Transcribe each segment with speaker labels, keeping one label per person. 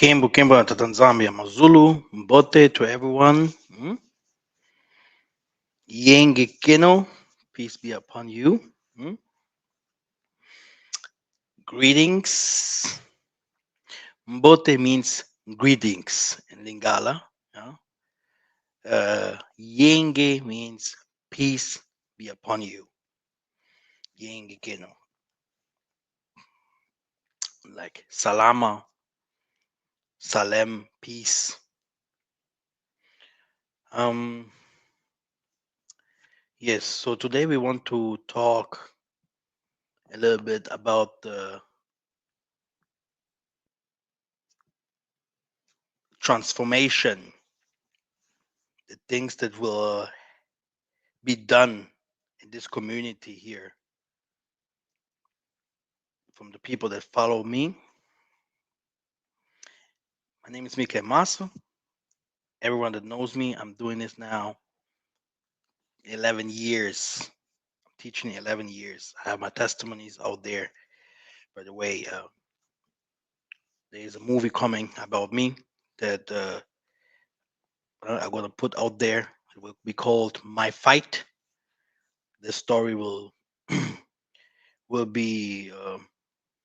Speaker 1: Kimbo Kimbo to Tanzania, Mazulu, Mbote to everyone. Yenge Kino, peace be upon you. Greetings. Mbote means greetings in Lingala. Yeah? Yenge means peace be upon you. Yenge Kino. Like Salama, Salem, peace. Um, yes, so today we want to talk a little bit about the transformation, the things that will be done in this community here from the people that follow me. My name is Mikhael Massa. Everyone that knows me, I'm doing this now 11 years. I'm teaching 11 years. I have my testimonies out there. By the way, there's a movie coming about me that I'm going to put out there. It will be called My Fight. The story will will be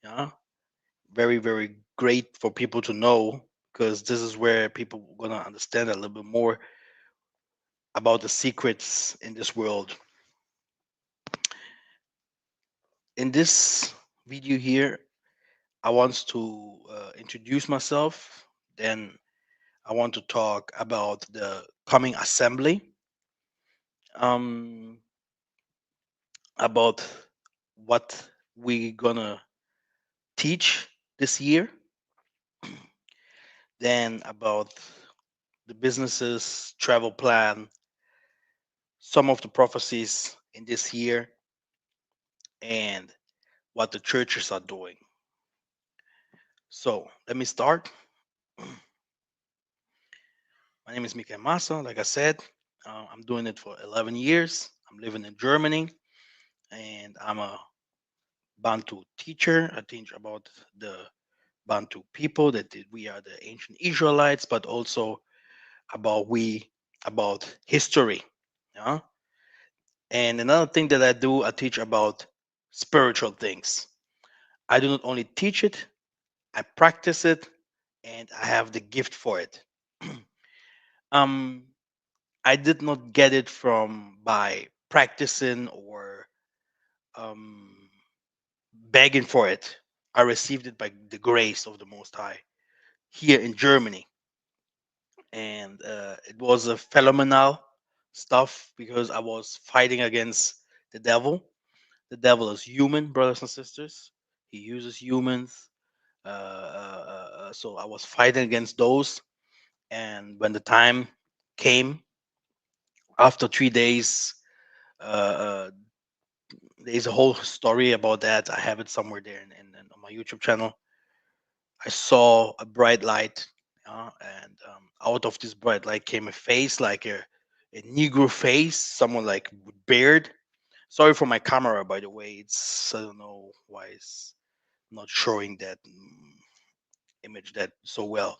Speaker 1: yeah, very, very great for people to know because this is where people are going to understand a little bit more about the secrets in this world. In this video here, I want to introduce myself. Then I want to talk about the coming assembly, um, about what we're gonna teach this year, then about the businesses, travel plan, some of the prophecies in this year, and what the churches are doing. So let me start. My name is Mikhael Massa. Like I said, I'm doing it for 11 years. I'm living in Germany, and I'm a Bantu teacher. I teach about the Bantu people we are the ancient Israelites, but also about about history. Yeah? And another thing that I do, I teach about spiritual things. I do not only teach it, I practice it, and I have the gift for it. um, I did not get it from by practicing or um, begging for it. I received it by the grace of the Most High here in Germany, and it was a phenomenal stuff because I was fighting against the devil. The devil is human, brothers and sisters. He uses humans. So I was fighting against those, and when the time came, after 3 days, uh, there's a whole story about that. I have it somewhere there on my YouTube channel. I saw a bright light, and out of this bright light came a face, like a Negro face, someone like with beard. Sorry for my camera, by the way. I don't know why it's not showing that image that so well,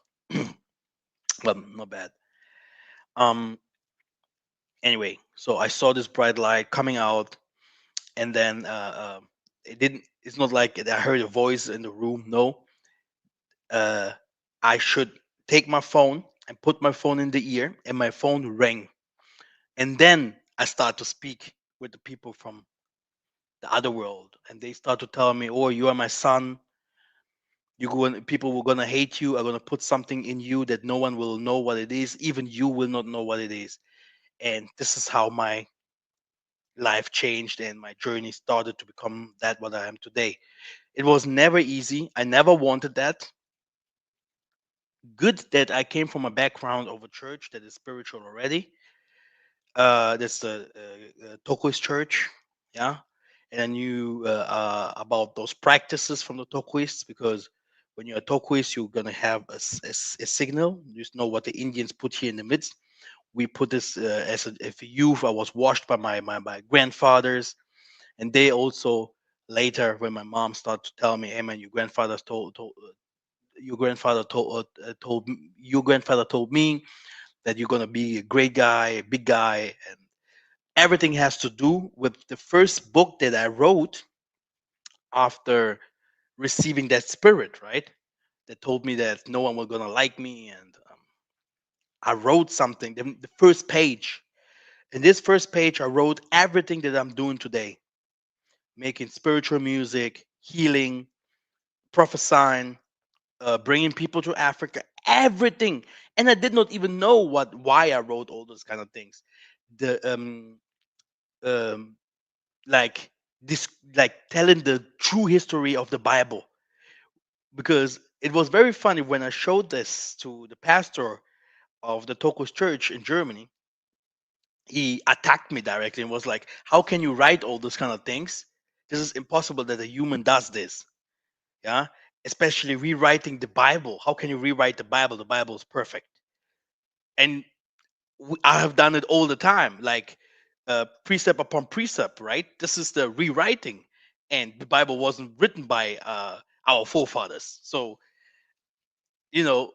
Speaker 1: but not bad. Um. Anyway, so I saw this bright light coming out, and then it didn't. It's not like I heard a voice in the room. No, uh, I should take my phone and put my phone in the ear, and my phone rang. And then I start to speak with the people from the other world, and they start to tell me, "Oh, you are my son. You going, people were gonna hate you. Are gonna put something in you that no one will know what it is. Even you will not know what it is." And this is how my life changed and my journey started to become that what I am today. It was never easy. I never wanted that. Good that I came from a background of a church that is spiritual already. That's the Tokoist church, yeah. And I knew about those practices from the Tokoists because when you're a Tokoist, you're gonna have a signal. You just know what the Indians put here in the midst. We put this as a youth. I was washed by my grandfathers, and they also later, when my mom started to tell me, "Hey man, your grandfather's your grandfather told me that you're gonna be a great guy, a big guy, and everything has to do with the first book that I wrote after receiving that spirit, right? That told me that no one was gonna like me, and I wrote something. The first page. In this first page, I wrote everything that I'm doing today, making spiritual music, healing, prophesying, bringing people to Africa, everything. And I did not even know why I wrote all those kind of things. The um, like this, like telling the true history of the Bible, because it was very funny when I showed this to the pastor of the Tokos Church in Germany. He attacked me directly and was like, "How can you write all those kind of things? This is impossible that a human does this." Yeah, especially rewriting the Bible. How can you rewrite the Bible? The Bible is perfect, and I have done it all the time, like precept upon precept. Right? This is the rewriting, and the Bible wasn't written by our forefathers. So you know,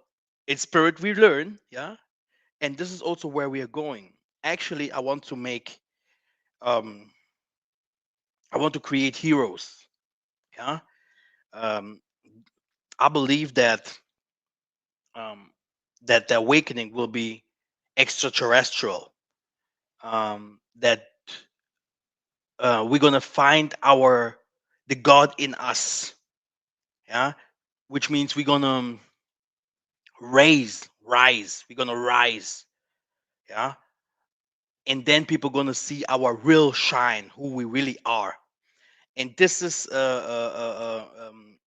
Speaker 1: it's spirit we learn. Yeah, and this is also where we are going. Actually, um, I want to create heroes. Yeah, um, I believe um, that the awakening will be extraterrestrial. That we're gonna find the God in us. Yeah, which means we're gonna rise. We're gonna rise. Yeah, and then people gonna see our real shine, who we really are. And this is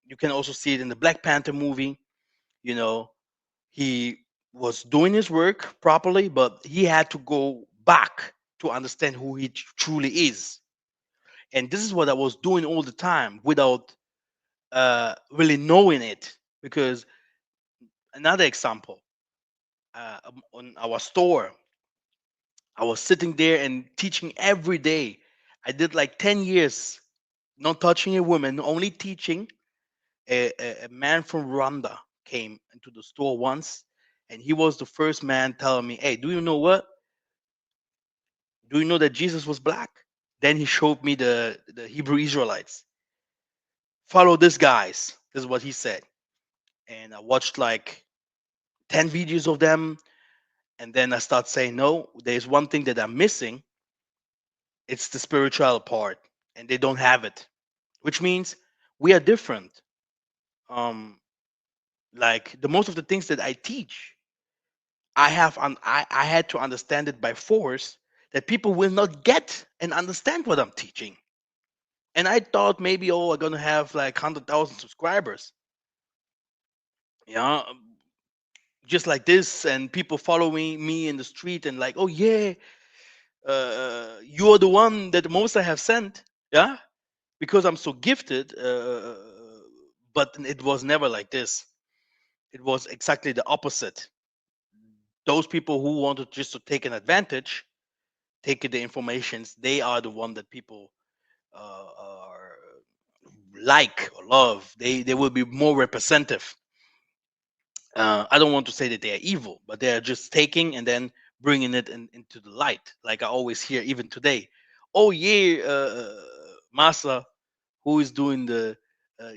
Speaker 1: you can also see it in the Black Panther movie. You know, he was doing his work properly, but he had to go back to understand who he truly is. And this is what I was doing all the time without really knowing it. Because another example, on our store, I was sitting there and teaching every day. I did like 10 years, not touching a woman, only teaching. A man from Rwanda came into the store once, and he was the first man telling me, "Hey, do you know what? Do you know that Jesus was black?" Then he showed me the Hebrew Israelites. Follow these guys. This is what he said. And I watched like 10 videos of them. And then I start saying, no, there's one thing that I'm missing. It's the spiritual part. And they don't have it, which means we are different. Um, like the most of the things that I teach, I had to understand it by force that people will not get and understand what I'm teaching. And I thought maybe, oh, I'm gonna have like 100,000 subscribers, yeah, just like this, and people following me in the street and like, oh yeah, you're the one that the most I have sent, yeah, because I'm so gifted. But it was never like this. It was exactly the opposite. Those people who wanted just to take an advantage, take the informations, they are the one that people are like or love. They will be more representative. I don't want to say that they are evil, but they are just taking and then bringing it into the light. Like I always hear, even today, oh yeah, Massa, who is doing the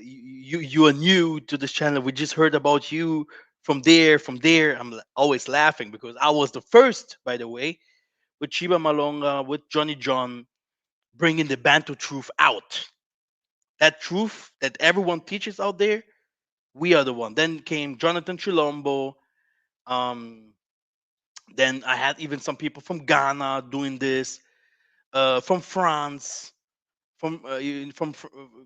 Speaker 1: you are new to this channel. We just heard about you from there, from there. Always laughing because I was the first, by the way, with Chiba Malonga, with Johnny John, bringing the Bantu truth out. That truth that everyone teaches out there, we are the one. Then came Jonathan Chilombo. Um, then I had even some people from Ghana doing this, from France,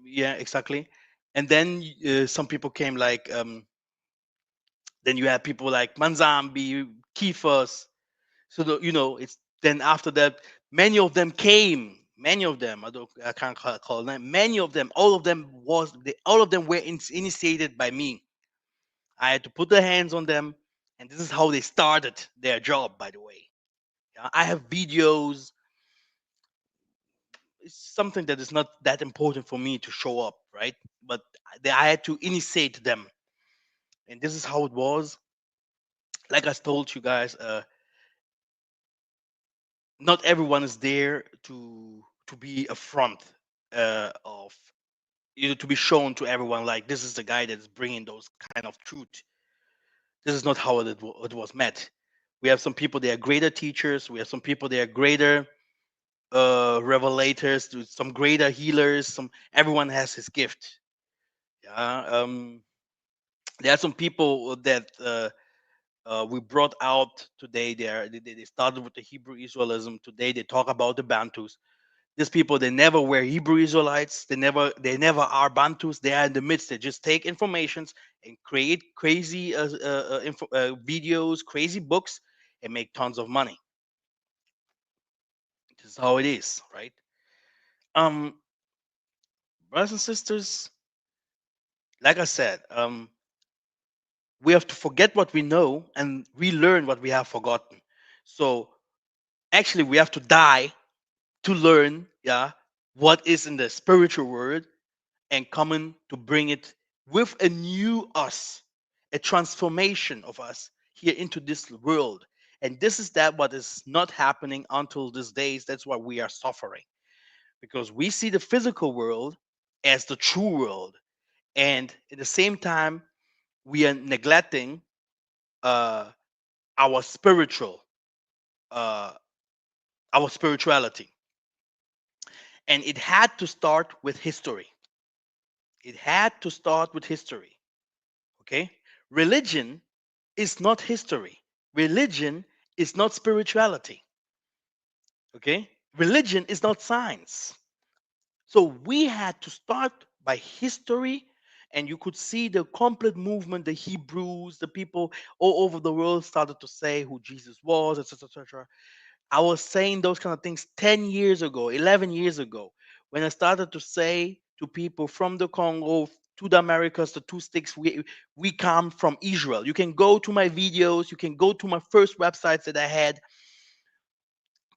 Speaker 1: yeah, exactly. And then some people came like then you had people like Manzambi, Kifas. So it's then after that, many of them came. Many of them, I can't call them. Many of them, all of them were initiated by me. I had to put the hands on them, and this is how they started their job. By the way, yeah, I have videos. It's something that is not that important for me to show up, right? But I had to initiate them. And this is how it was. Like I told you guys, not everyone is there to be a front of, to be shown to everyone like this is the guy that's bringing those kind of truth. This is not how it was met. We have some people that are greater teachers. We have some people that are greater revelators, some greater healers. Some everyone has his gift. Yeah. There are some people that we brought out today. They started with the Hebrew Israelism. Today they talk about the Bantus. These people, they never were Hebrew Israelites. They never are Bantus. They are in the midst. They just take informations and create crazy videos, crazy books, and make tons of money. This is how it is, right? Um, Brothers and sisters, like I said, we have to forget what we know and relearn what we have forgotten. So actually, we have to die to learn, yeah, what is in the spiritual world and coming to bring it with a new us, a transformation of us here into this world. And this is that what is not happening until these days. That's why we are suffering, because we see the physical world as the true world, and at the same time we are neglecting uh, our uh, our spirituality. And it had to start with history. It had to start with history. Okay, religion is not history. Religion is not spirituality. Okay, religion is not science. So we had to start by history, and you could see the complete movement, the Hebrews, the people all over the world started to say who Jesus was, etc., etc. I was saying those kind of things 10 years ago, 11 years ago, when I started to say to people from the Congo to the Americas, the two sticks, we come from Israel. You can go to my videos, you can go to my first websites that I had,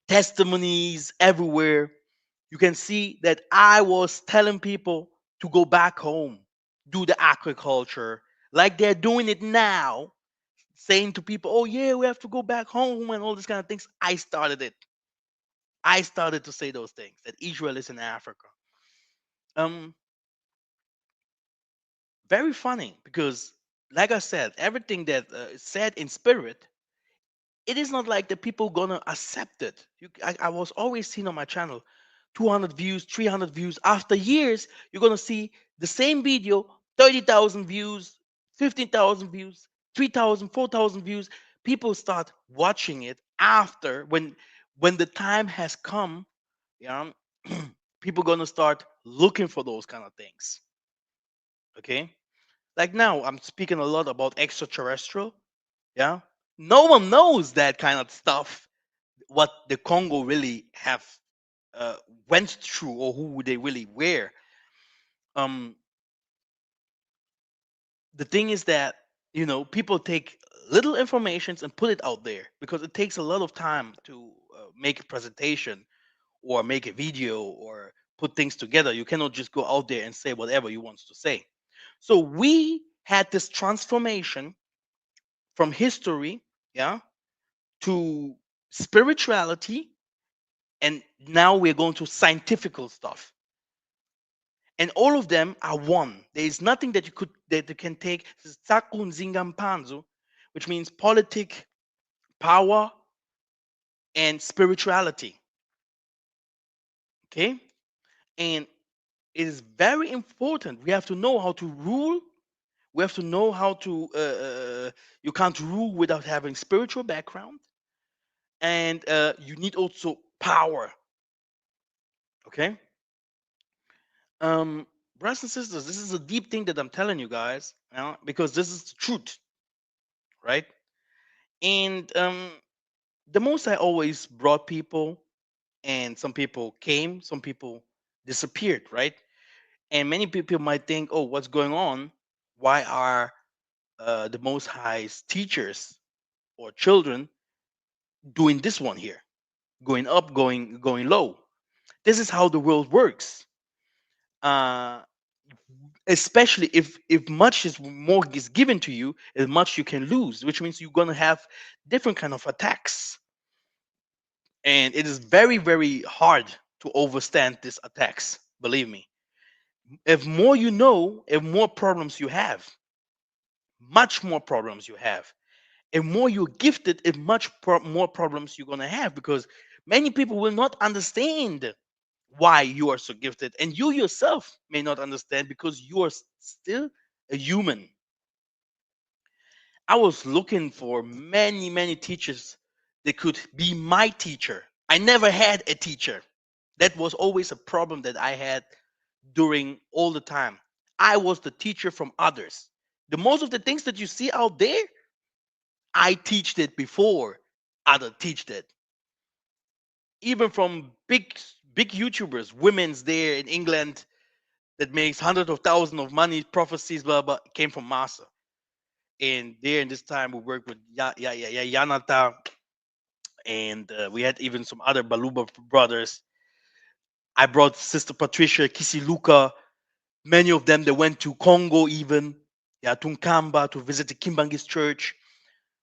Speaker 1: testimonies everywhere. You can see that I was telling people to go back home, do the agriculture like they're doing it now, saying to people, oh, yeah, we have to go back home and all these kind of things. I started it. I started to say those things that Israel is in Africa. Um, Very funny because, like I said, everything that is said in spirit, it is not like the people gonna accept it. I was always seeing on my channel, 200 views, 300 views. After years, you're gonna see the same video, 30,000 views, 15,000 views, 3,000, 4,000 views. People start watching it after when the time has come. Yeah, people gonna start looking for those kind of things. Okay, like now I'm speaking a lot about extraterrestrial. Yeah, no one knows that kind of stuff. What the Congo really have uh, went through, or who they really were. Um, the thing is that people take little informations and put it out there because it takes a lot of time to make a presentation or make a video or put things together. You cannot just go out there and say whatever you want to say. So we had this transformation from history, yeah, to spirituality, and now we're going to scientific stuff. And all of them are one. There is nothing that you can take. This is Tsaku Nzingampanzu, which means politic, power, and spirituality. Okay, and it is very important. We have to know how to rule. We have to know how to. You can't rule without having spiritual background, and you need also power. Okay, um, brothers and sisters, this is a deep thing that I'm telling you guys, because this is the truth, right? And the most I always brought people, and some people came, some people disappeared, right? And many people might think, oh, what's going on? Why are the Most High's teachers or children doing this one here, going up, going low? This is how the world works. Uh, especially if much is more is given to you, as much you can lose, which means you're gonna have different kind of attacks, and it is very very hard to overstand these attacks. Believe me, if more you know, if more problems you have, much more problems you have, and more you're gifted, if much more problems you're gonna have, because many people will not understand why you are so gifted, and you yourself may not understand because you are still a human. I was looking for many, many teachers that could be my teacher. I never had a teacher. That was always a problem that I had during all the time. I was the teacher from others. The most of the things that you see out there, I teach it before other teach it. Even from big YouTubers, women's there in England that makes hundreds of thousands of money, prophecies, blah blah, came from Massa. And there in this time we worked with Yanata, and we had even some other Baluba brothers. I brought Sister Patricia, Kisiluka, many of them, they went to Congo even, yeah, Tunkamba, to visit the Kimbangis church.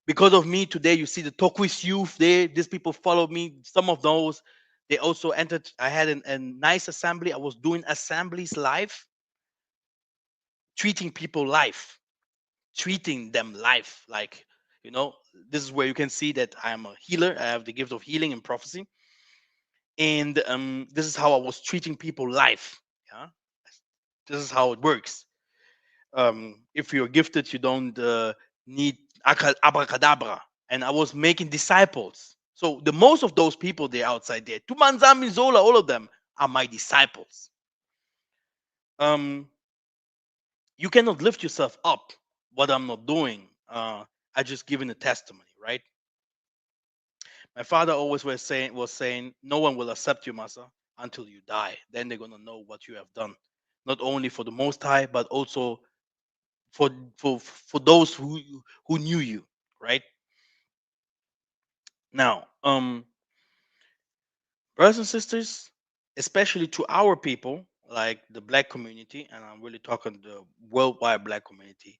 Speaker 1: Because of me today, you see the Tokwis youth there. These people followed me. Some of those, they also entered. I had a nice assembly. I was doing assemblies live, treating people live, treating them live. Like, you know, this is where you can see that I'm a healer. I have the gift of healing and prophecy. And this is how I was treating people live. Yeah, this is how it works. If you're gifted, you don't need abracadabra. And I was making disciples. So the most of those people there outside there, Tumanzami Zola, all of them are my disciples. Um, you cannot lift yourself up. What I'm not doing. I just giving a testimony, right? My father always was saying, no one will accept you, Masa, until you die. Then they're gonna know what you have done, not only for the Most High, but also for for those who knew you, right? Now, brothers and sisters, especially to our people, like the black community, and I'm really talking the worldwide black community,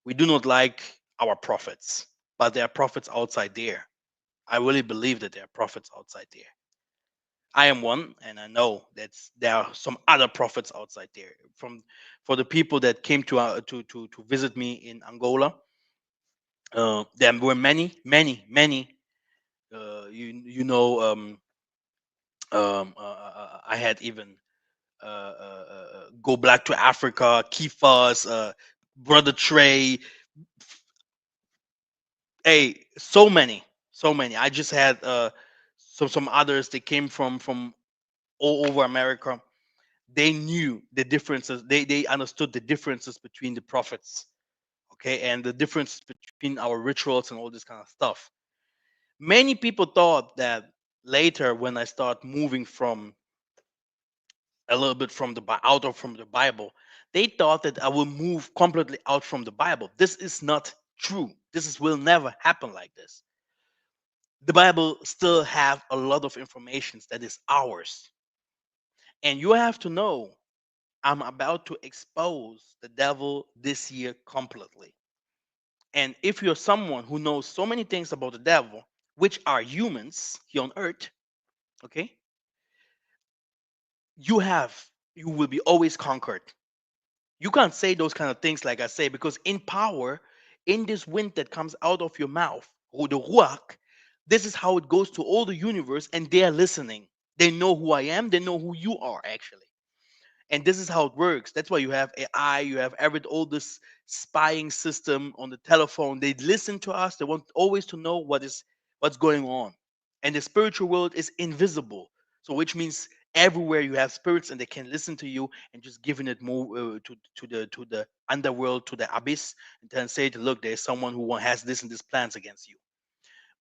Speaker 1: we do not like our prophets, but there are prophets outside there. I really believe that there are prophets outside there. I am one, and I know that there are some other prophets outside there. From For the people that came to visit me in Angola, there were many, many, many. You know, I had even Go Black to Africa, Kifas, Brother Trey. Hey, so many, so many. I just had some others that came from all over America. They knew the differences. They understood the differences between the prophets, okay, and the difference between our rituals and all this kind of stuff. Many people thought that later, when I start moving from a little bit from the out of from the Bible, they thought that I will move completely out from the Bible. This is not true. Will never happen like this. The Bible still have a lot of information that is ours, and you have to know I'm about to expose the devil this year completely. And if you're someone who knows so many things about the devil, which are humans here on earth, okay, you have you will be always conquered. You can't say those kind of things like I say, because in power, in this wind that comes out of your mouth, or the ruach, this is how it goes to all the universe, and they are listening. They know who I am. They know who you are actually, and this is how it works. That's why you have AI, you have all this spying system on the telephone. They listen to us. They want always to know what's going on. And the spiritual world is invisible, so which means everywhere you have spirits, and they can listen to you, and just giving it more to the underworld, to the abyss, and then say, look, there's someone who has this and this plans against you.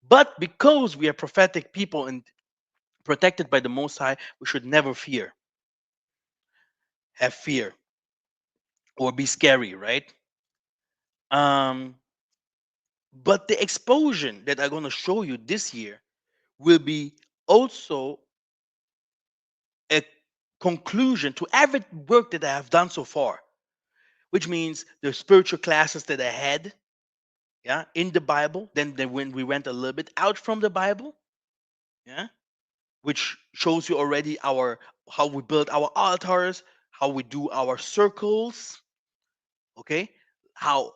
Speaker 1: But because we are prophetic people and protected by the Most High, we should never have fear, or be scary, right? Um, but the explosion that I'm going to show you this year will be also a conclusion to every work that I have done so far. which means the spiritual classes that I had, yeah, in the Bible. Then when we went a little bit out from the Bible, yeah, which shows you already our how we build our altars, how we do our circles, okay, how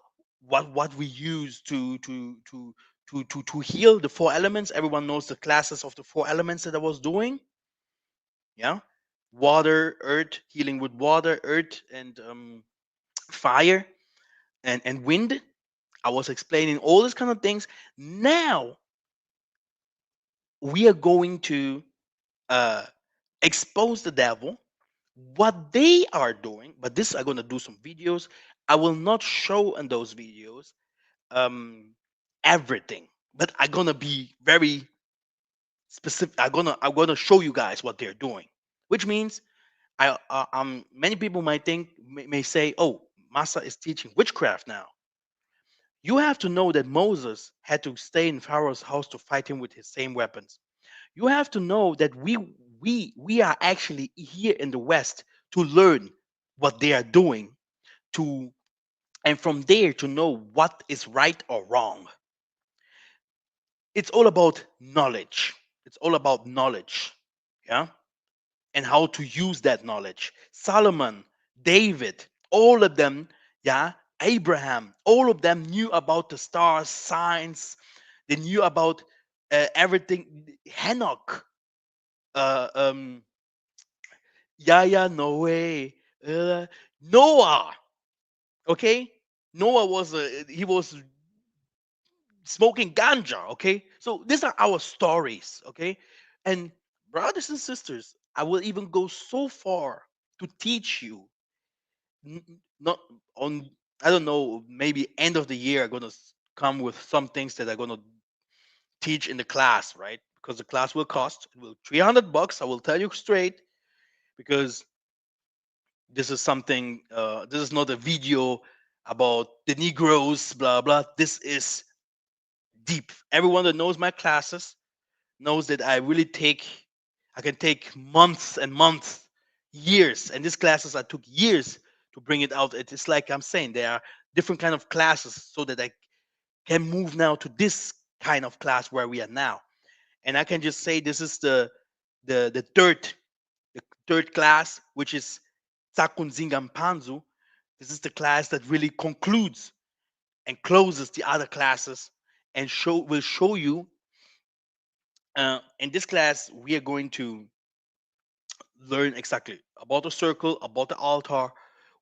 Speaker 1: what we use to heal the four elements. Everyone knows the classes of the four elements that I was doing, yeah, water, earth, healing with water, earth, and fire, and wind. I was explaining all these kind of things. Now we are going to uh, expose the devil, what they are doing. But this, I'm going to do some videos. I will not show in those videos um, everything, but I'm going to be very specific. I'm gonna show you guys what they're doing, which means many people might think may say, oh, Massa is teaching witchcraft now. You have to know that Moses had to stay in Pharaoh's house to fight him with his same weapons. You have to know that we are actually here in the West to learn what they are doing, to and from there to know what is right or wrong. It's all about knowledge. It's all about knowledge. Yeah. And how to use that knowledge. Solomon, David, all of them, yeah, Abraham, all of them knew about the stars, signs. They knew about everything. Enoch, uh, um, Yaya, Noe, Noah. Okay, Noah was he was smoking ganja. Okay, so these are our stories. Okay, and brothers and sisters, I will even go so far to teach you not on, I don't know, maybe end of the year I'm gonna come with some things that I'm gonna teach in the class, right? Because the class will cost, it will $300. I will tell you straight, because this is something. This is not a video about the Negroes, blah blah. This is deep. Everyone that knows my classes knows that I can take months and months, years, and these classes I took years to bring it out. It's like I'm saying, there are different kind of classes so that I can move now to this kind of class where we are now. And I can just say this is the third class, which is Takunzinga Mpanzu. This is the class that really concludes and closes the other classes, and will show you. In this class, we are going to learn exactly about the circle, about the altar.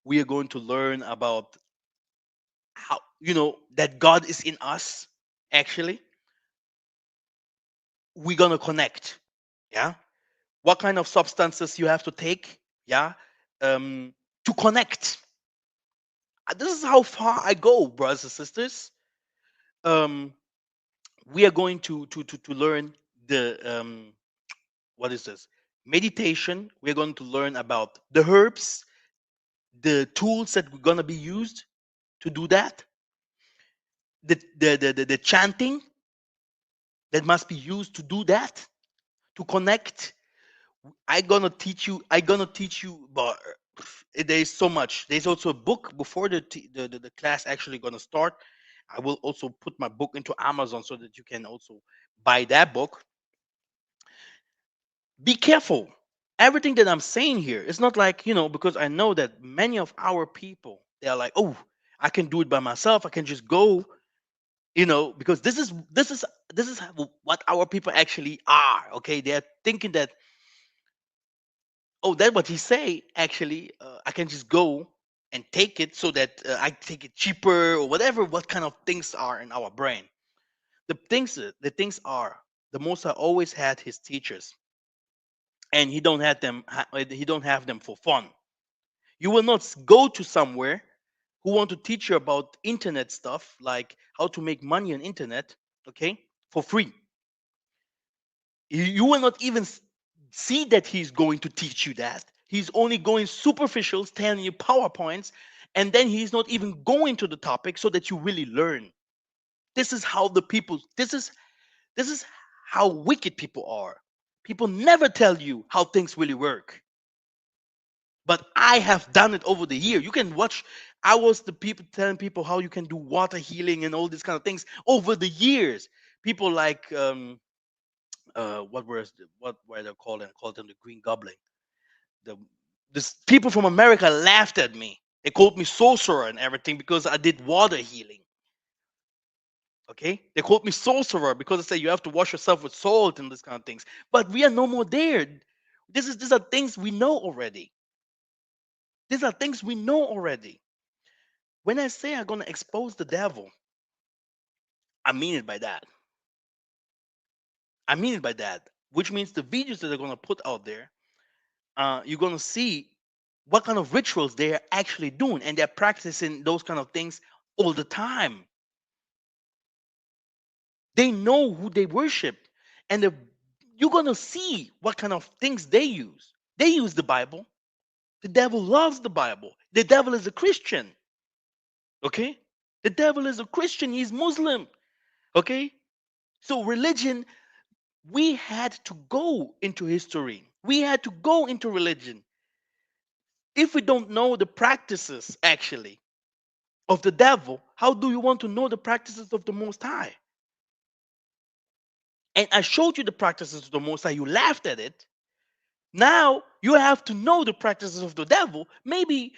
Speaker 1: We are going to learn about how, that God is in us. Actually, we're gonna connect. Yeah, what kind of substances you have to take? Yeah, to connect. This is how far I go, brothers and sisters. Um, we are going to learn the what is this meditation. We're going to learn about the herbs, the tools that we're going to be used to do that, the chanting that must be used to do that, to connect. I gonna teach you, but there is so much. There's also a book before the class actually gonna start. I will also put my book into Amazon so that you can also buy that book. Be careful. Everything that I'm saying here, it's not like, because I know that many of our people, they are like, oh, I can do it by myself. I can just go, because this is what our people actually are. Okay, they're thinking that, oh, that's what he say. Actually, I can just go and take it so that I take it cheaper or whatever. What kind of things are in our brain? The things are, the Most High always had his teachers, and he don't have them for fun. You will not go to somewhere who want to teach you about internet stuff, like how to make money on internet, okay, for free. You will not even see that he's going to teach you that. He's only going superficial, telling you PowerPoints, and then he's not even going to the topic so that you really learn. This is how the people. This is how wicked people are. People never tell you how things really work. But I have done it over the year. You can watch. I was the people telling people how you can do water healing and all these kind of things over the years. People like what were they called? And called them the Green Goblin. The this people from America laughed at me. They called me sorcerer and everything because I did water healing. Okay, they called me sorcerer because they say you have to wash yourself with salt and these kind of things. But we are no more there. These are things we know already. These are things we know already. When I say I'm gonna expose the devil, I mean it by that. I mean it by that. Which means the videos that they're gonna put out there, you're gonna see what kind of rituals they're actually doing, and they're practicing those kind of things all the time. They know who they worship, and you're gonna see what kind of things they use. They use the Bible. The devil loves the Bible. The devil is a Christian. Okay, the devil is a Christian. He's Muslim. Okay, so religion, we had to go into history. We had to go into religion. If we don't know the practices actually of the devil, how do you want to know the practices of the Most High? And I showed you the practices of the Most High. You laughed at it. Now you have to know the practices of the devil. Maybe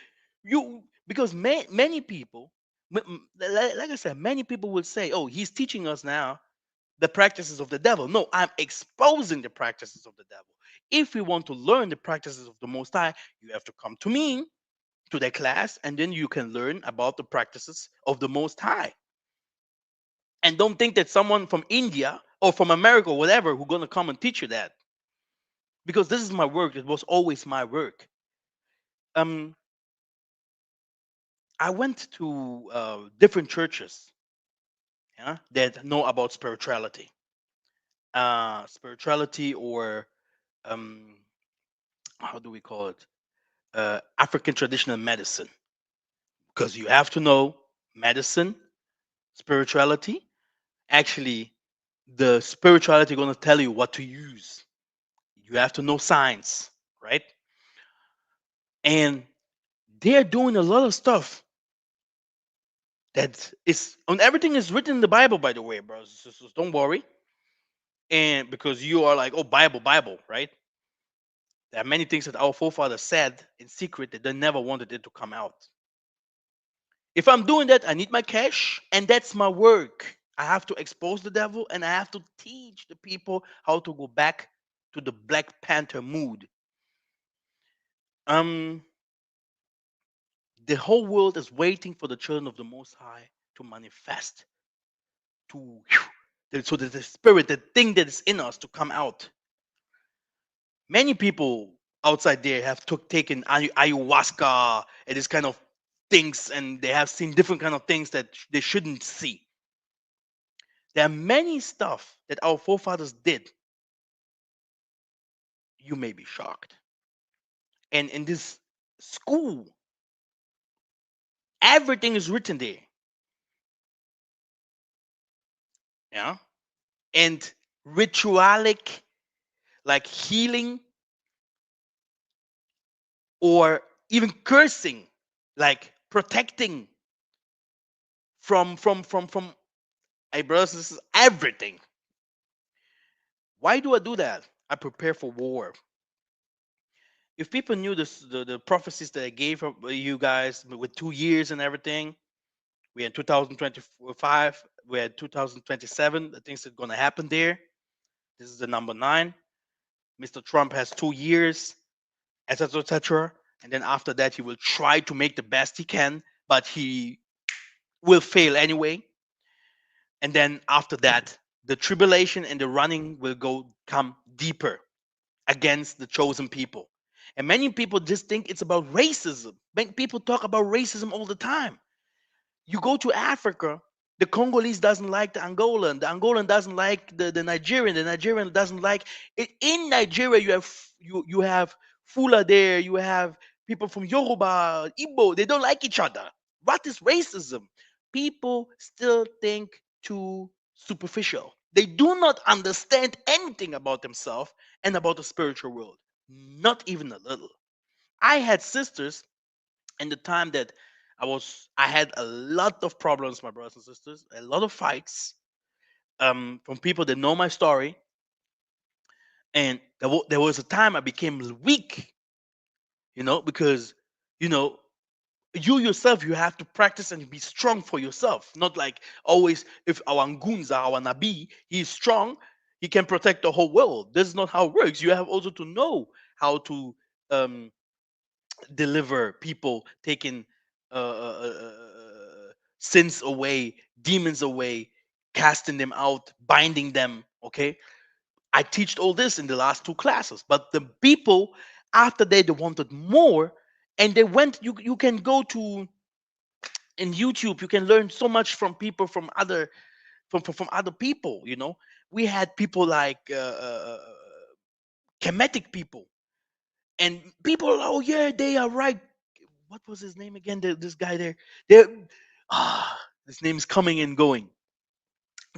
Speaker 1: because many people, like I said, many people will say, "Oh, he's teaching us now the practices of the devil." No, I'm exposing the practices of the devil. If you want to learn the practices of the Most High, you have to come to me, to the class, and then you can learn about the practices of the Most High. And don't think that someone from India or from America or whatever who's going to come and teach you that. Because this is my work. It was always my work. Um, I went to different churches, yeah, that know about spirituality. Spirituality, or um, how do we call it? African traditional medicine. Because you have to know medicine, spirituality. Actually, the spirituality going to tell you what to use. You have to know science, right? And they're doing a lot of stuff that is on everything is written in the Bible, by the way, bro. So don't worry. And because you are like, oh, Bible, Bible, right? There are many things that our forefathers said in secret that they never wanted it to come out. If I'm doing that, I need my cash, and that's my work. I have to expose the devil, and I have to teach the people how to go back to the Black Panther mood. Um, the whole world is waiting for the children of the Most High to manifest, to so that the spirit, the thing that is in us, to come out. Many people outside there have taken ayahuasca and this kind of things, and they have seen different kind of things that they shouldn't see. There are many stuff that our forefathers did. You may be shocked. And in this school, everything is written there. Yeah. And ritualic, like healing, or even cursing, like protecting from hey brothers, this is everything. Why do I do that? I prepare for war. If people knew this, the prophecies that I gave you guys with 2 years and everything, we had 2025, we had 2027, the things that are going to happen there. This is the number 9. Mr. Trump has 2 years, etc., etc. And then after that, he will try to make the best he can, but he will fail anyway. And then after that, the tribulation and the running will come deeper against the chosen people. And many people just think it's about racism. Many people talk about racism all the time. You go to Africa, the Congolese doesn't like the Angolan doesn't like the Nigerian doesn't like it. In Nigeria, you have Fula there, you have people from Yoruba, Igbo, they don't like each other. What is racism? People still think too superficial. They do not understand anything about themselves and about the spiritual world. Not even a little. I had sisters in the time that I had a lot of problems, my brothers and sisters, a lot of fights from people that know my story. And there was a time I became weak, because you know you yourself, you have to practice and be strong for yourself, not like always. If our ngunza, our nabi, he's strong, he can protect the whole world. This is not how it works. You have also to know how to um, deliver people, taking sins away, demons away, casting them out, binding them. Okay, I teach all this in the last two classes. But the people, after they wanted more, and they went. You can go to in YouTube. You can learn so much from people from other from other people. We had people like Kemetic people, and people. Oh yeah, they are right. What was his name again? This guy there. They ah, his name is coming and going.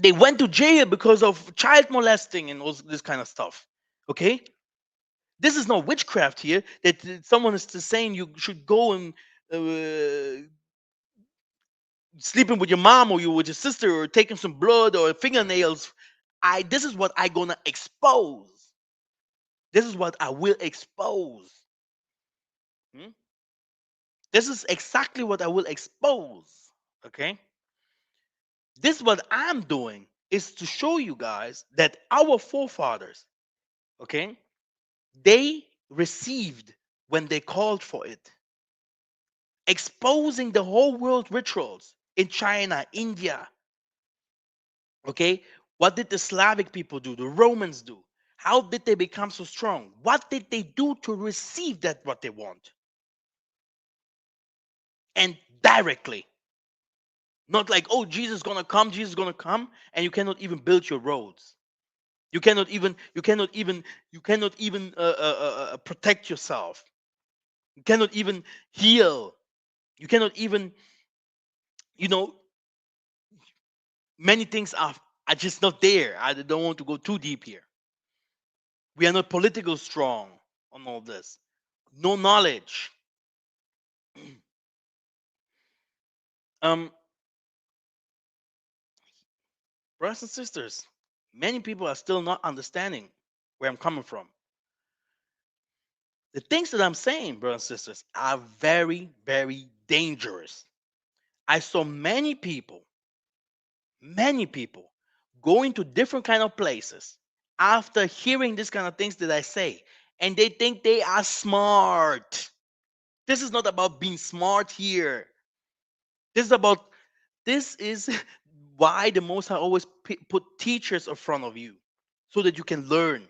Speaker 1: They went to jail because of child molesting and all this kind of stuff. Okay, this is not witchcraft here. That someone is just saying you should go and sleeping with your mom or you with your sister or taking some blood or fingernails. This is what I gonna expose. This is what I will expose. Hmm? This is exactly what I will expose. Okay? This is what I'm doing is to show you guys that our forefathers, okay, they received when they called for it, exposing the whole world rituals in China, India. Okay, what did the Slavic people do? The Romans do? How did they become so strong? What did they do to receive that what they want? And directly, not like, oh, Jesus is gonna come, and you cannot even build your roads. You cannot even protect yourself. You cannot even heal. You cannot even, you know, many things are just not there. I don't want to go too deep here. We are not political strong on all this. No knowledge. Um, Brothers and sisters, many people are still not understanding where I'm coming from. The things that I'm saying, brothers and sisters, are very, very dangerous. I saw many people going to different kind of places after hearing this kind of things that I say, and they think they are smart. This is not about being smart here. This is about this is why the Most High always put teachers in front of you so that you can learn.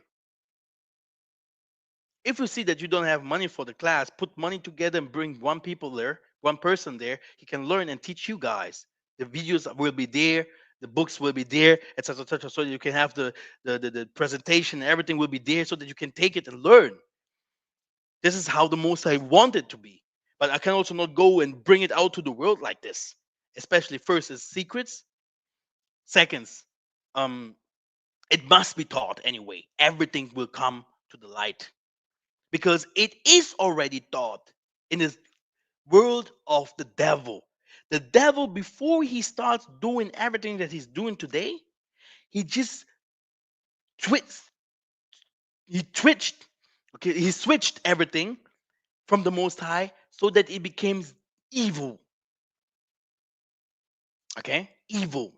Speaker 1: If you see that you don't have money for the class, put money together and bring one person there. He can learn and teach you guys. The videos will be there, the books will be there, etc., etc. So you can have the presentation, everything will be there so that you can take it and learn. This is how the Most High want it to be. But I can also not go and bring it out to the world like this. Especially first is secrets. Seconds, um, it must be taught anyway. Everything will come to the light because it is already taught in this world of the devil. The devil, before he starts doing everything that he's doing today, he just twitched, he twitched, okay, he switched everything from the Most High so that it became evil, okay, evil.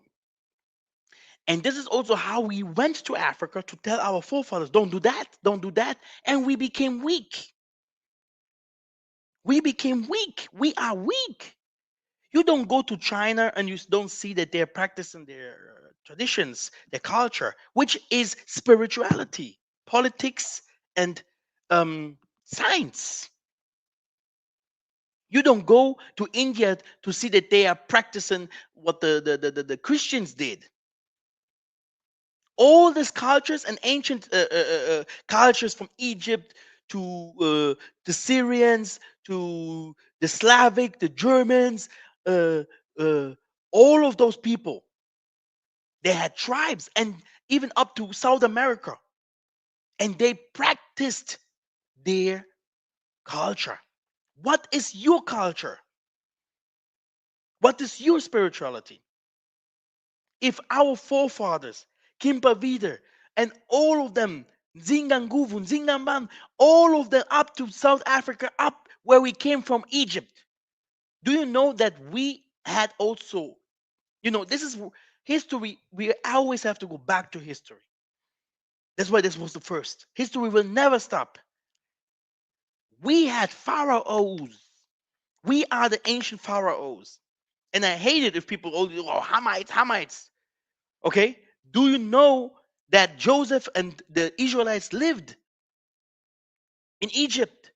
Speaker 1: And this is also how we went to Africa to tell our forefathers, don't do that, don't do that. And we became weak. We became weak. We are weak. You don't go to China and you don't see that they're practicing their traditions, their culture, which is spirituality, politics, and science. You don't go to India to see that they are practicing what the Christians did. All these cultures and ancient cultures from Egypt to the Syrians to the Slavic, the Germans, uh, uh, all of those people, they had tribes and even up to South America, and they practiced their culture. What is your culture? What is your spirituality? If our forefathers, Kimpavider, and all of them, Zinganguvu, Zingamban, all of them up to South Africa, up where we came from, Egypt, do you know that we had also, this is history. We always have to go back to history. That's why this was the first. History will never stop. We had pharaohs. We are the ancient pharaohs. And I hate it if people, Hamites. Okay? Do you know that Joseph and the Israelites lived in Egypt?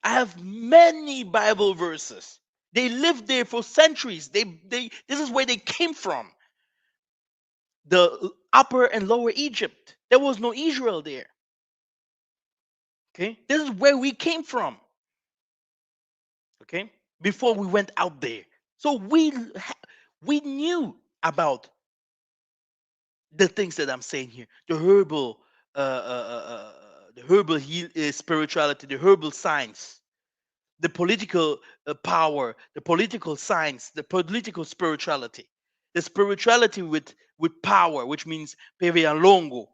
Speaker 1: I have many Bible verses. They lived there for centuries. This is where they came from. The upper and lower Egypt. There was no Israel there. Okay? This is where we came from. Okay? Before we went out there. So we knew about the things that I'm saying here, the herbal spirituality, the herbal science, the political power, the political science, the political spirituality, the spirituality with power, which means longo,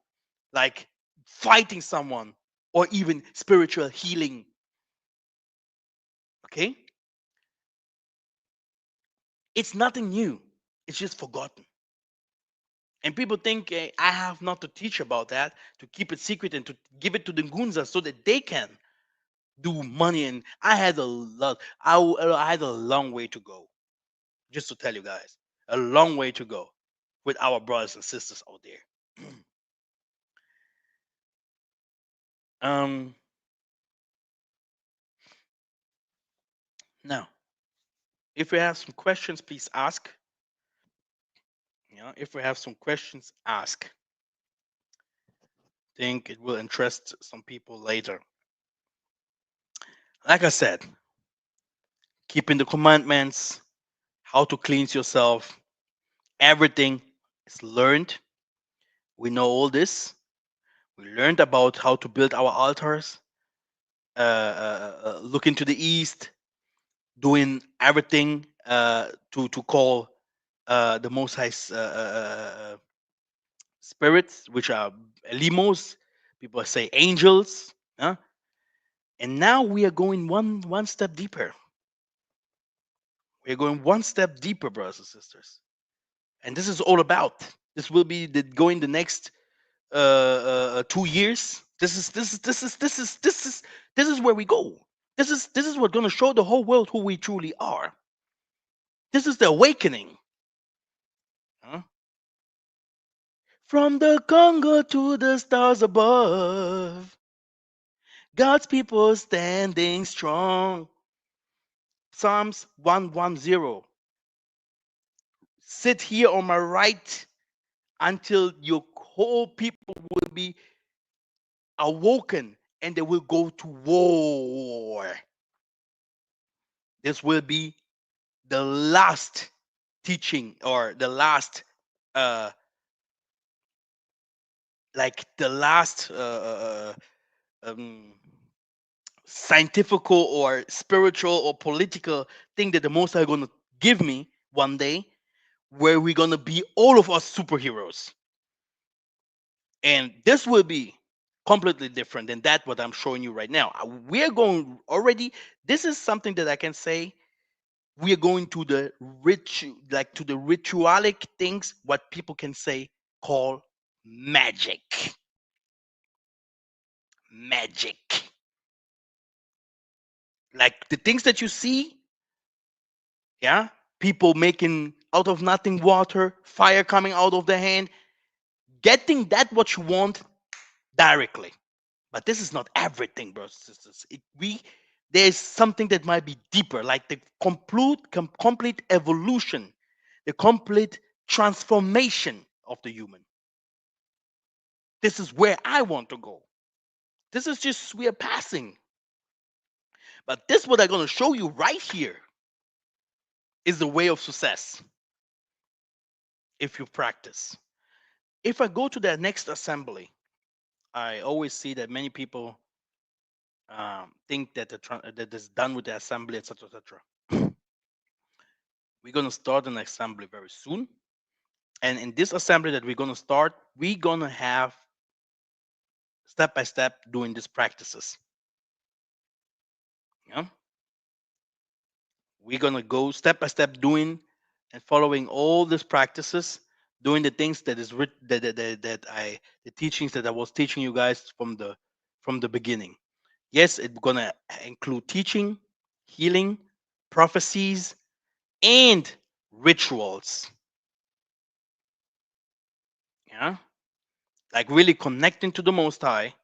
Speaker 1: like fighting someone, or even spiritual healing. Okay, it's nothing new. It's just forgotten. And people think I have not to teach about that, to keep it secret and to give it to the Gunza so that they can do money. And I had a long way to go, just to tell you guys, a long way to go with our brothers and sisters out there. um, Now, if you have some questions, please ask. If we have some questions, ask. Think it will interest some people later. Like I said, keeping the commandments, how to cleanse yourself, everything is learned. We know all this. We learned about how to build our altars, look into the east, doing everything to call the Most High spirits, which are limos. People say angels. Huh? And now we are going one step deeper. We are going one step deeper, brothers and sisters. And this is all about. This will be going the next 2 years. This is where we go. This is what's going to show the whole world who we truly are. This is the awakening. Huh? From the Congo to the stars above, God's people standing strong. Psalms 110. Sit here on my right until your whole people will be awoken and they will go to war. This will be the last teaching, or the last uh the last um scientific or spiritual or political thing that the Most High going to give me one day, where we're going to be all of us superheroes. And this will be completely different than that what I'm showing you right now. We're going already, this is something that I can say, we are going to the to the ritualic things, what people can say call magic. Magic. Like the things that you see, yeah, people making out of nothing water, fire coming out of the hand, getting that what you want directly. But this is not everything, brothers and sisters. There's something that might be deeper, like the complete evolution, the complete transformation of the human. This is where I want to go. This is just we are passing. But this what I'm going to show you right here is the way of success if you practice. If I go to the next assembly, I always see that many people think that that is done with the assembly, etc., etc. We're gonna start an assembly very soon, and in this assembly that we're gonna start, we're gonna have step by step doing these practices. Yeah, we're gonna go step by step doing and following all these practices, doing the things that is that the teachings that I was teaching you guys from the beginning. Yes, it's gonna include teaching, healing, prophecies, and rituals. Yeah, like really connecting to the Most High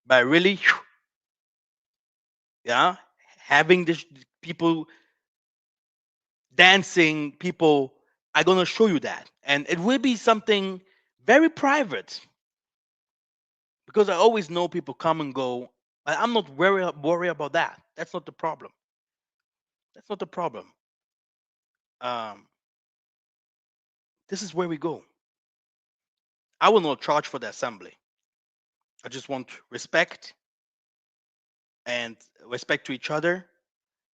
Speaker 1: by really, yeah, having this people dancing, people. I'm gonna show you that, and it will be something very private because I always know people come and go. I'm not worried about that. That's not the problem. That's not the problem. Um, this is where we go. I will not charge for the assembly. I just want respect and respect to each other,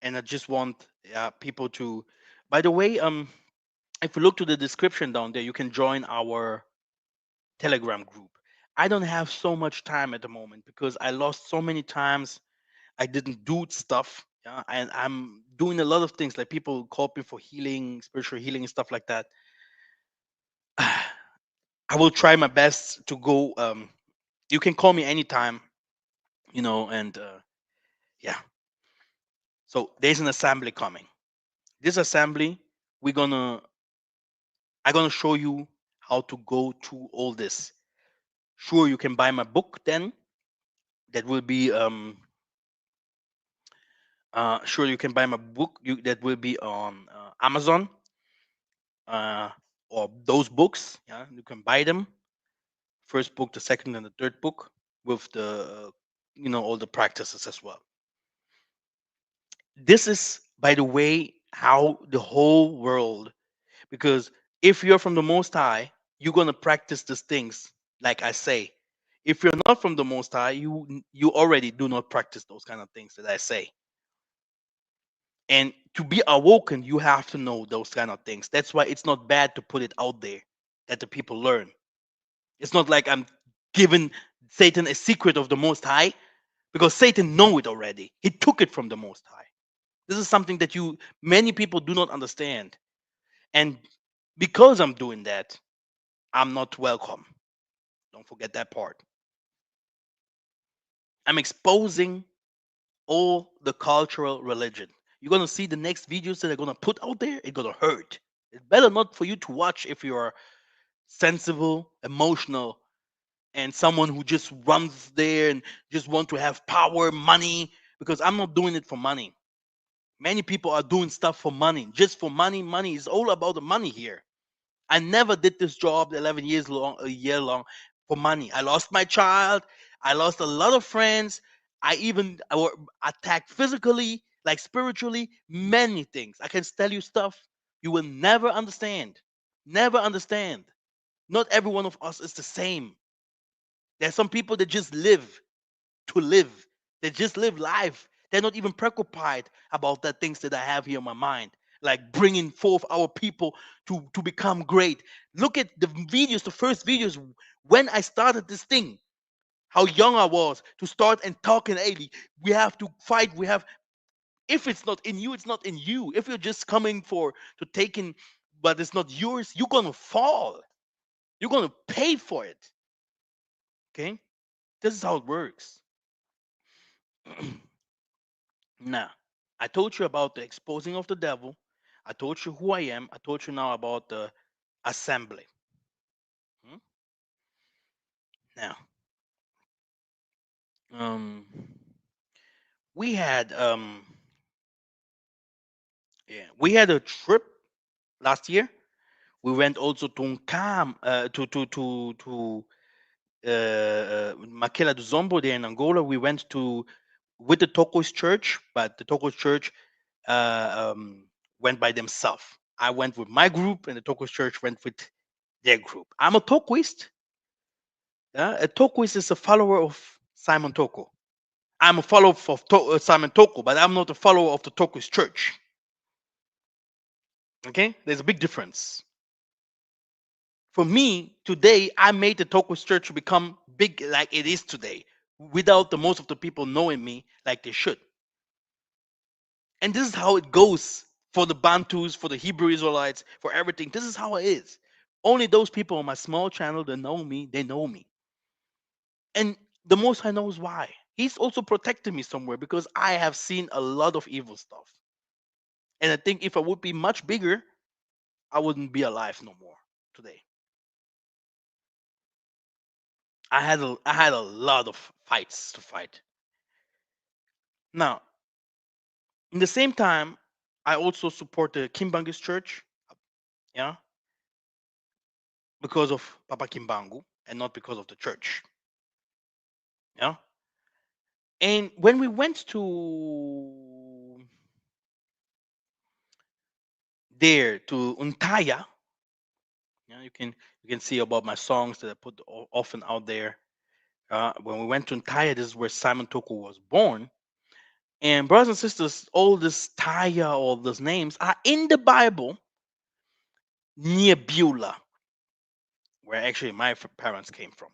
Speaker 1: and I just want people to. By the way, if you look to the description down there, you can join our Telegram group. I don't have so much time at the moment because I lost so many times. I didn't do stuff. Yeah, and I'm doing a lot of things like people call me for healing, spiritual healing, and stuff like that. I will try my best to go. You can call me anytime, and yeah. So there's an assembly coming. This assembly, we're gonna, I'm gonna show you how to go through all this. Sure, you can buy my book then. That will be sure you can buy my book. That will be on Amazon uh, or those books. Yeah, you can buy them. First book, the second, and the third book with the all the practices as well. This is, by the way, how the whole world. Because if you're from the Most High, you're gonna practice these things, like I say. If you're not from the Most High, you already do not practice those kind of things that I say. And to be awoken, you have to know those kind of things. That's why it's not bad to put it out there that the people learn. It's not like I'm giving Satan a secret of the Most High because Satan know it already. He took it from the Most High. This is something that you many people do not understand. And because I'm doing that, I'm not welcome. Don't forget that part. I'm exposing all the cultural religion. You're gonna see the next videos that I'm gonna put out there. It's gonna hurt. It's better not for you to watch if you're sensible, emotional, and someone who just runs there and just want to have power, money. Because I'm not doing it for money. Many people are doing stuff for money, just for money. Money is all about the money here. I never did this job 11 years long, a year long, for money. I lost my child. I lost a lot of friends. I were attacked physically, like spiritually, many things. I can tell you stuff you will never understand. Never understand. Not every one of us is the same. There's some people that just live to live. They just live life. They're not even preoccupied about the things that I have here in my mind, like bringing forth our people to become great. Look at the videos, the first videos when I started this thing. How young I was to start and talking. Hey, we have to fight. We have. If it's not in you, it's not in you. If you're just coming for to taking, but it's not yours, you're gonna fall. You're gonna pay for it. Okay, this is how it works. Now, I told you about the exposing of the devil. I told you who I am. I told you now about the assembly. Hmm? Now, um, we had we had a trip last year. We went also to Nkam, Makela do Zombo there in Angola. We went to with the Tokos Church, but the Tokos Church went by themselves. I went with my group, and the Tokos Church went with their group. I'm a Tokoist. Yeah? A Tokoist is a follower of Simon Toko. I'm a follower of Simon Toko, but I'm not a follower of the Toko's church. Okay, there's a big difference. For me, today, I made the Toko's church to become big like it is today, without the most of the people knowing me like they should. And this is how it goes for the Bantus, for the Hebrew Israelites, for everything. This is how it is. Only those people on my small channel that know me, they know me. And the Most High knows why. He's also protecting me somewhere because I have seen a lot of evil stuff. And I think if I would be much bigger, I wouldn't be alive no more today. I had a lot of fights to fight. Now, in the same time, I also support the Kimbangis church, yeah, because of Papa Kimbangu and not because of the church. Yeah. And when we went to there to Untaya, yeah, you can see about my songs that I put often out there. When we went to Untaya, this is where Simon Toko was born. And brothers and sisters, all this Taya, all those names are in the Bible near Beulah, where actually my parents came from.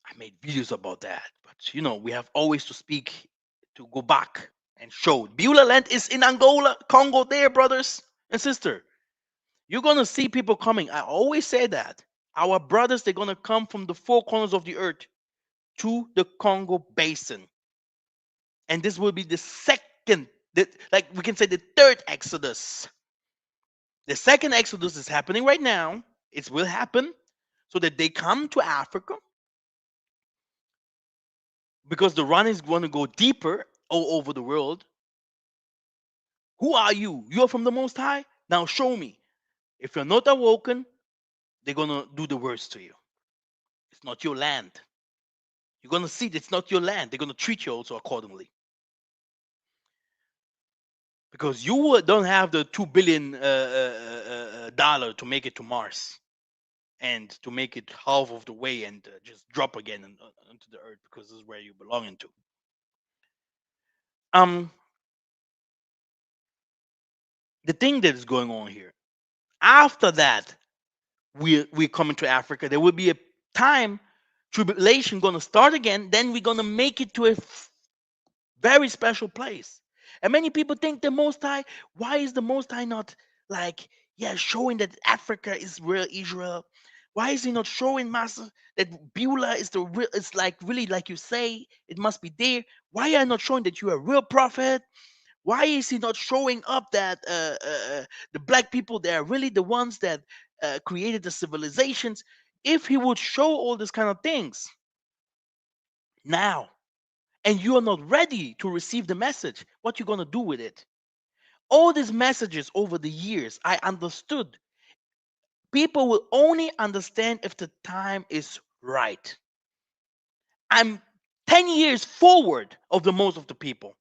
Speaker 1: I made videos about that, but we have always to speak to go back and show Beulah land is in Angola, Congo. There, brothers and sister, you're gonna see people coming. I always say that our brothers, they're gonna come from the four corners of the earth to the Congo basin, and this will be the second, like we can say, the third Exodus. The second Exodus is happening right now. It will happen so that they come to Africa because the run is going to go deeper all over the world. Who are you? You're from the Most High? Now show me. If you're not awoken, they're going to do the worst to you. It's not your land. You're going to see that it's not your land. They're going to treat you also accordingly. Because you don't have the $2 billion to make it to Mars and to make it half of the way and just drop again into the earth, because this is where you belong into. Um, the thing that is going on here, after that, we're coming to Africa. There will be a time tribulation going to start again. Then we're going to make it to a very special place. And many people think the Most High. Why is the Most High not like, yeah, showing that Africa is real Israel? Why is he not showing Massa that Beulah is the real? It's like really like you say. It must be there. Why are you not showing that you're a real prophet? Why is he not showing up that the black people, they are really the ones that created the civilizations? If he would show all these kind of things now, and you are not ready to receive the message, what you going to do with it? All these messages over the years, I understood. People will only understand if the time is right. I'm 10 years forward of the most of the people.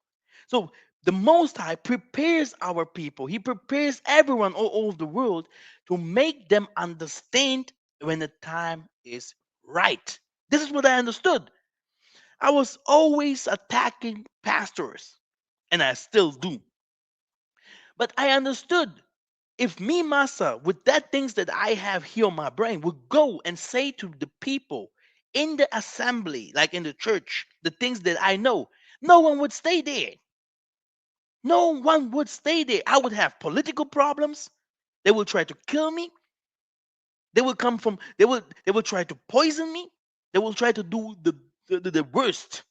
Speaker 1: So the Most High prepares our people. He prepares everyone all over the world to make them understand when the time is right. This is what I understood. I was always attacking pastors, and I still do. But I understood, if me, Massa, with that things that I have here on my brain, would go and say to the people in the assembly, like in the church, the things that I know, no one would stay there. No one would stay there. I would have political problems. They will try to kill me. They will come from. They will try to poison me. They will try to do the worst.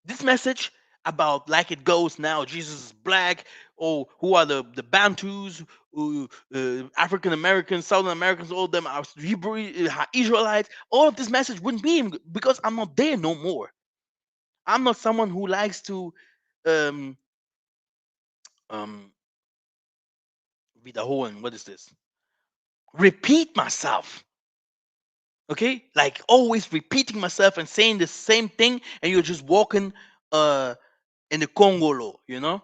Speaker 1: This message about like it goes now, Jesus is black, or who are the Bantus, African Americans, Southern Americans, all of them are Hebrew Israelites. All of this message wouldn't be because I'm not there no more. I'm not someone who likes to um um wiederholen. What is this? Repeat myself. Okay, like always repeating myself and saying the same thing, and you're just walking uh in the Congolo, you're not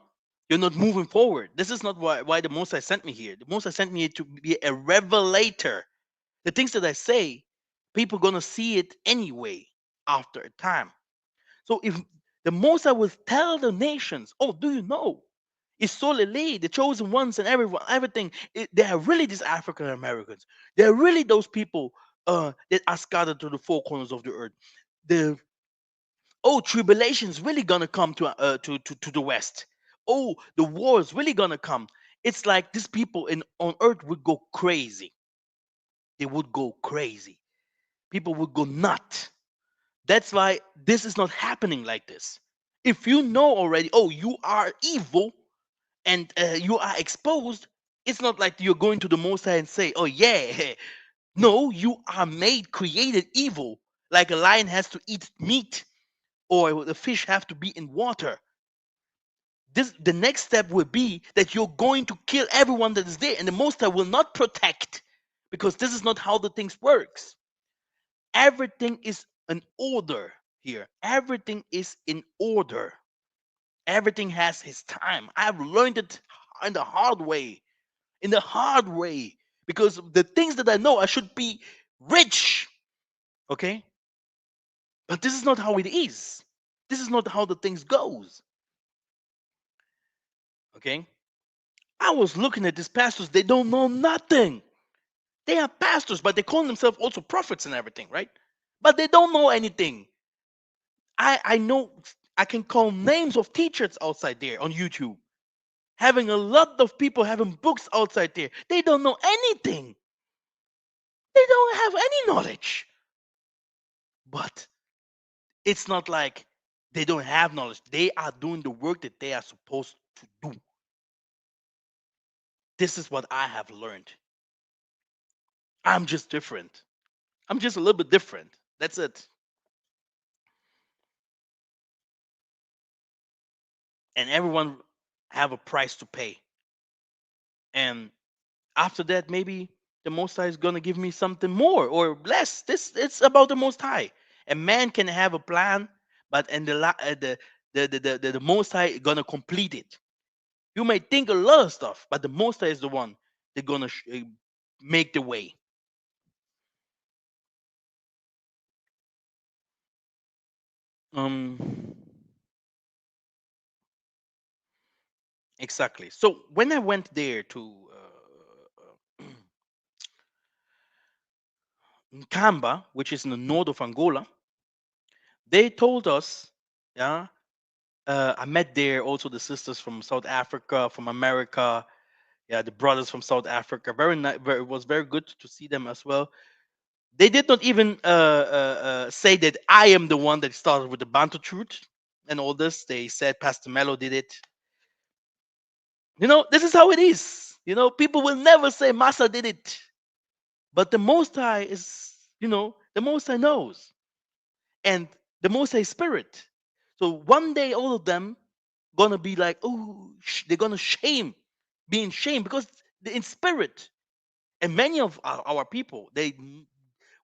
Speaker 1: moving forward. This is not why the Most High sent me here. The Most High sent me here to be a revelator. The things that I say, people gonna see it anyway. after a time. So if the Most High will tell the nations, oh, do you know? It's solely the chosen ones and everyone, everything. They are really these African Americans. They are really those people that are scattered to the four corners of the earth. The tribulation is really gonna come to the west. Oh, the war is really gonna come. It's like these people in on earth would go crazy. They would go crazy. People would go nuts. That's why this is not happening like this. If you know already, oh, you are evil and you are exposed, it's not like you're going to the Most High and say, oh, yeah. No, you are made, created evil. Like a lion has to eat meat or the fish have to be in water. The next step will be that you're going to kill everyone that is there, and the Most High will not protect because this is not how the things works. Everything is in order here. Everything is in order. Everything has his time. I've learned it in the hard way. In the hard way. Because the things that I know, I should be rich. Okay? But this is not how it is. This is not how the things goes. Okay? I was looking at these pastors, they don't know nothing. They are pastors, but they call themselves also prophets and everything, right? But they don't know anything. I know I can call names of teachers outside there on YouTube. Having a lot of people having books outside there. They don't know anything. They don't have any knowledge. But it's not like they don't have knowledge. They are doing the work that they are supposed to do. This is what I have learned. I'm just different. I'm just a little bit different. That's it. And everyone have a price to pay. And after that, maybe the Most High is gonna give me something more or less. This it's about the Most High. A man can have a plan, but and the Most High gonna complete it. You may think a lot of stuff, but the Most High is the one that gonna make the way. Um, exactly. So when I went there to Nkamba, which is in the north of Angola, they told us, yeah, I met there also the sisters from South Africa, from America, yeah, the brothers from South Africa. Very nice. It was very good to see them as well. They did not even say that I am the one that started with the Bantu truth and all this. They said Pastor Mello did it. This is how it is. People will never say Massa did it, but the Most High is, the Most High knows, and the Most High Spirit. So one day, all of them gonna be like, oh, they're gonna be in shame because they're in spirit. And many of our people,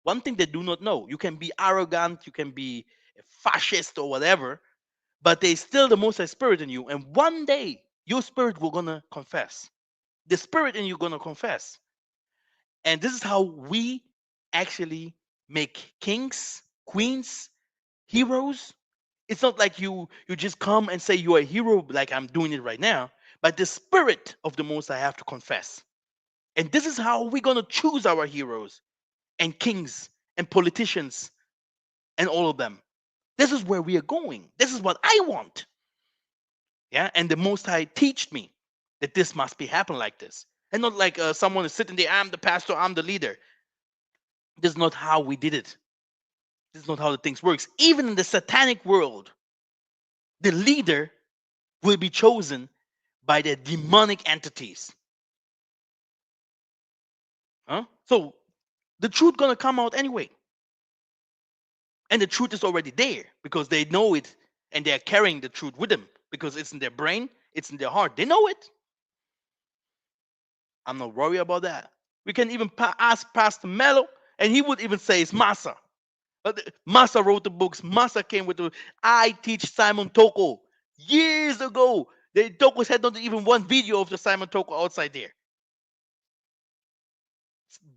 Speaker 1: one thing they do not know, you can be arrogant, you can be a fascist or whatever, but there's still the Most High Spirit in you. And one day, your spirit will gonna confess. The spirit in you gonna confess. And this is how we actually make kings, queens, heroes. It's not like you just come and say you're a hero like I'm doing it right now, but the spirit of the Most High have to confess. And this is how we're gonna choose our heroes and kings and politicians and all of them. This is where we are going. This is what I want. Yeah. And the Most High teach me that this must be happen like this. And not like someone is sitting there, I'm the pastor, I'm the leader. This is not how we did it. This is not how the things works. Even in the satanic world, the leader will be chosen by the demonic entities. Huh? So the truth gonna come out anyway. And the truth is already there because they know it and they're carrying the truth with them because it's in their brain, it's in their heart. They know it. I'm not worried about that. We can even ask Pastor Mello, and he would even say it's Massa. Massa wrote the books. Massa came with the. I teach Simon Toko years ago. The Tokos had not even one video of the Simon Toko outside there.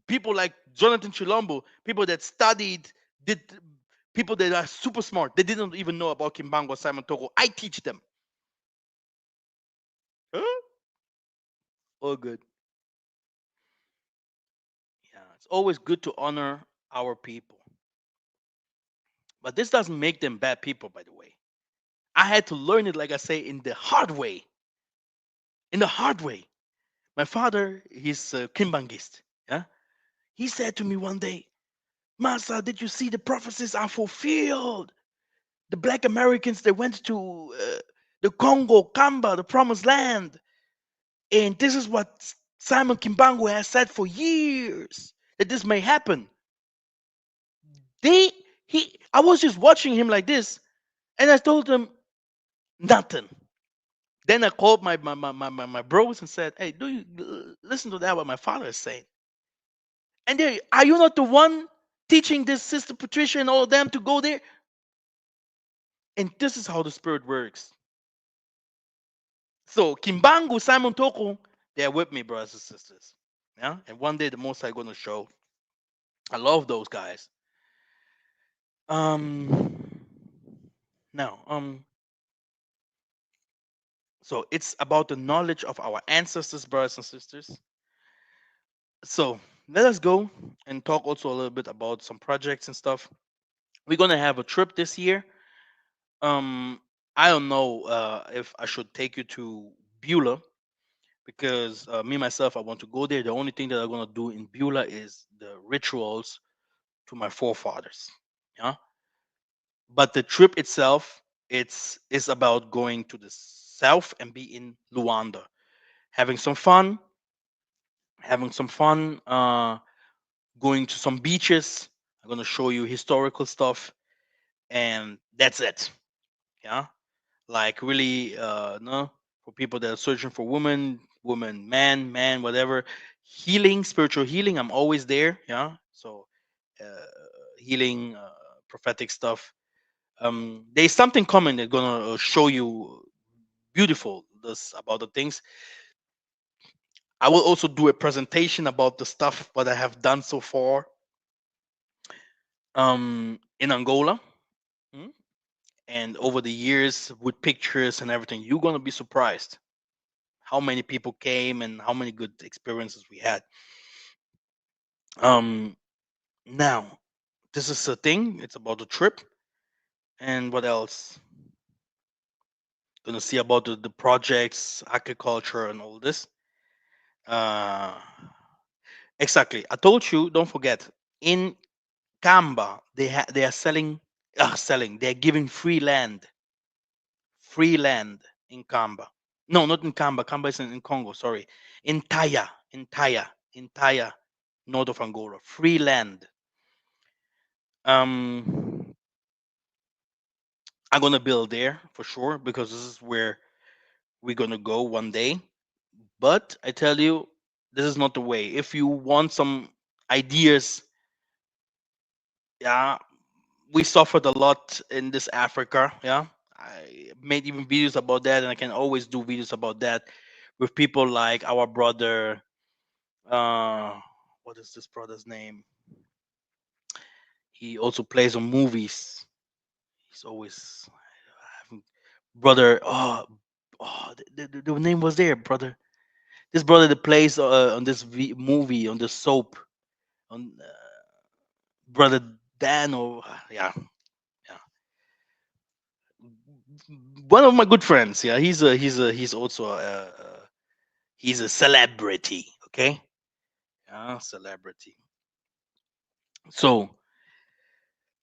Speaker 1: People like Jonathan Chilombo, people that studied, did People that are super smart, they didn't even know about Kimbango, Simon Toko. I teach them. Huh? All good. Yeah, it's always good to honor our people. But this doesn't make them bad people, by the way. I had to learn it, like I say, in the hard way. In the hard way. My father, he's a Kimbangist. Yeah. He said to me one day, Massa, did you see the prophecies are fulfilled? The black Americans, they went to the Congo, Kamba, the promised land. And this is what Simon Kimbangu has said for years that this may happen. They I was just watching him like this, and I told him nothing. Then I called my bros and said, "Hey, do you listen to that what my father is saying?" And they, are you not the one teaching this sister Patricia and all of them to go there? And this is how the spirit works. So Kimbangu, Simon Toko, they're with me, brothers and sisters. Yeah, and one day the most I'm gonna show. I love those guys. Um, now, so it's about the knowledge of our ancestors, brothers and sisters. So let us go and talk also a little bit about some projects and stuff. We're gonna have a trip this year. Um, I don't know if I should take you to Beulah because me myself, I want to go there. The only thing that I'm gonna do in Beulah is the rituals to my forefathers. Yeah, but the trip itself, it's about going to the south and be in Luanda, having some fun, having some fun. Going to some beaches. I'm gonna show you historical stuff, and that's it. Yeah, like really, no, for people that are searching for woman, man, whatever, healing, spiritual healing. I'm always there. Yeah, so uh, healing, prophetic stuff. There's something coming that's gonna show you beautiful this about the things. I will also do a presentation about the stuff what I have done so far in Angola. Mm, and over the years with pictures and everything, you're gonna be surprised how many people came and how many good experiences we had. Um, now this is a thing. It's about the trip and what else? Gonna see about the projects, agriculture, and all this. Uh, exactly. I told you. Don't forget. In Kamba, they are selling. Selling. They're giving free land in Kamba. No, not in Kamba. Kamba is in Congo. Sorry, in Taya, north of Angola. Free land. Um, I'm gonna build there for sure because this is where we're gonna go one day. But I tell you, this is not the way. If you want some ideas, yeah, we suffered a lot in this Africa. Yeah, I made even videos about that, and I can always do videos about that with people like our brother. Uh, what is this brother's name? He also plays on movies. He's always having brother. The name was there, brother. This brother that plays on this movie on the soap on brother Dan or yeah, yeah, one of my good friends. Yeah, he's also he's a celebrity. Okay, yeah, celebrity. So,